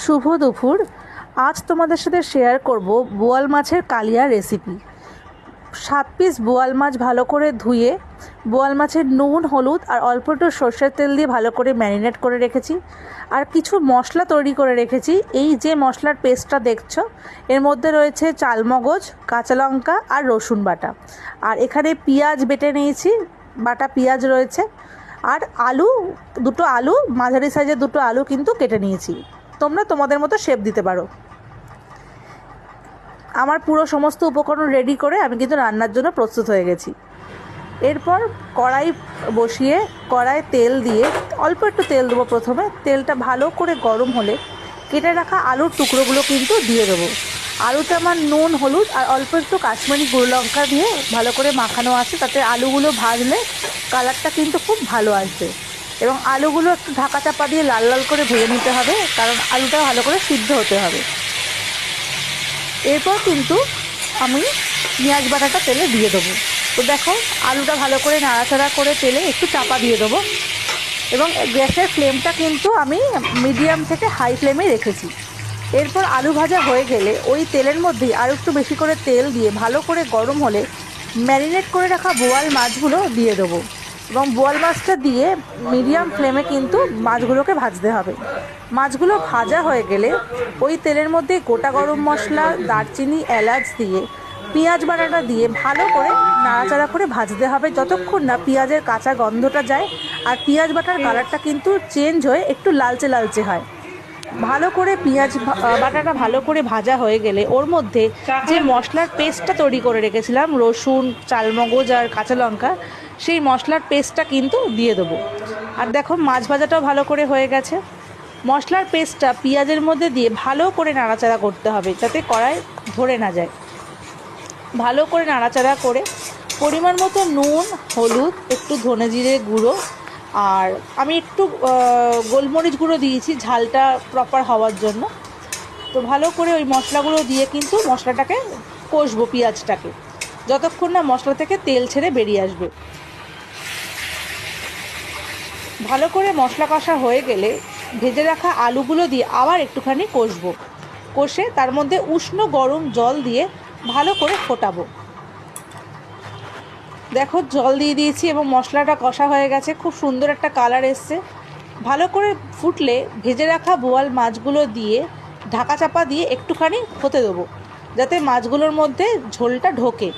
শুভ দুপুর। আজ তোমাদের সাথে শেয়ার করব বোয়াল মাছের কালিয়া রেসিপি। 7 পিস বোয়াল মাছ ভালো করে ধুয়ে বোয়াল মাছের নুন, হলুদ আর অল্প একটু সর্ষের তেল দিয়ে ভালো করে ম্যারিনেট করে রেখেছি। আর কিছু মশলা তৈরি করে রেখেছি। এই যে মশলার পেস্টটা দেখছো, এর মধ্যে রয়েছে চালমগজ, কাঁচা লঙ্কা আর রসুন বাটা। আর এখানে পেঁয়াজ বেটে নিয়েছি, বাটা পেঁয়াজ রয়েছে। আর দুটো আলু, মাঝারি সাইজের দুটো আলু কিন্তু কেটে নিয়েছি। তোমরা তোমাদের মতো শেপ দিতে পারো। আমার পুরো সমস্ত উপকরণ রেডি করে আমি কিন্তু রান্নার জন্য প্রস্তুত হয়ে গেছি। এরপর কড়াই বসিয়ে কড়াইয়ে তেল দিয়ে অল্প একটু তেল দেবো। প্রথমে তেলটা ভালো করে গরম হলে কেটে রাখা আলুর টুকরোগুলো কিন্তু দিয়ে দেবো। আলুতে আমার নুন, হলুদ আর অল্প একটু কাশ্মীরি গুঁড়ো লঙ্কা দিয়ে ভালো করে মাখানো আছে, তাতে আলুগুলো ভাজলে কালারটা কিন্তু খুব ভালো আসবে। এবং আলুগুলো একটু ঢাকা চাপা দিয়ে লাল লাল করে ভেজে নিতে হবে, কারণ আলুটা ভালো করে সিদ্ধ হতে হবে। এরপর কিন্তু আমি পেঁয়াজ বাটাটা তেলে দিয়ে দেবো। তো দেখো, আলুটা ভালো করে নাড়াচাড়া করে তেলে একটু চাপা দিয়ে দেবো। এবং গ্যাসের ফ্লেমটা কিন্তু আমি মিডিয়াম থেকে হাই ফ্লেমে রেখেছি। এরপর আলু ভাজা হয়ে গেলে ওই তেলের মধ্যেই আরও একটু বেশি করে তেল দিয়ে ভালো করে গরম হলে ম্যারিনেট করে রাখা বোয়াল মাছগুলো দিয়ে দেবো। এবং বোয়াল মাছটা দিয়ে মিডিয়াম ফ্লেমে কিন্তু মাছগুলোকে ভাজতে হবে। মাছগুলো ভাজা হয়ে গেলে ওই তেলের মধ্যে গোটা গরম মশলা, দারচিনি, এলাচ দিয়ে পেঁয়াজ বাটাটা দিয়ে ভালো করে নাড়াচাড়া করে ভাজতে হবে, যতক্ষণ না পেঁয়াজের কাঁচা গন্ধটা যায় আর পেঁয়াজ বাটার কালারটা কিন্তু চেঞ্জ হয়ে একটু লালচে লালচে হয়। ভালো করে পেঁয়াজ বাটাটা ভালো করে ভাজা হয়ে গেলে ওর মধ্যে যে মশলার পেস্টটা তৈরি করে রেখেছিলাম, রসুন, চালমগজ আর কাঁচা লঙ্কা, সেই মশলার পেস্টটা কিন্তু দিয়ে দেবো। আর দেখো, মাছ ভাজাটাও ভালো করে হয়ে গেছে। মশলার পেস্টটা পেঁয়াজের মধ্যে দিয়ে ভালো করে নাড়াচাড়া করতে হবে, যাতে কড়াই ধরে না যায়। ভালো করে নাড়াচাড়া করে পরিমাণ মতো নুন, হলুদ, একটু ধনে জিরে গুঁড়ো আর আমি একটু গোলমরিচ গুঁড়ো দিয়েছি ঝালটা প্রপার হওয়ার জন্য। তো ভালো করে ওই মশলাগুলো দিয়ে কিন্তু মশলাটাকে কষবো, পেঁয়াজটাকে, যতক্ষণ না মশলা থেকে তেল ছেড়ে বেরিয়ে আসবে। ভালো করে মশলা কষা হয়ে গেলে ভেজে রাখা আলুগুলো দিয়ে আবার একটুখানি কষবো। কষে তার মধ্যে উষ্ণ গরম জল দিয়ে ভালো করে ফোটাবো। দেখো, জল দিয়ে দিয়েছি এবং মশলাটা কষা হয়ে গেছে, খুব সুন্দর একটা কালার এসছে। ভালো করে ফুটলে ভেজে রাখা বোয়াল মাছগুলো দিয়ে ঢাকা চাপা দিয়ে একটুখানি হতে দেবো, যাতে মাছগুলোর মধ্যে ঝোলটা ঢোকে।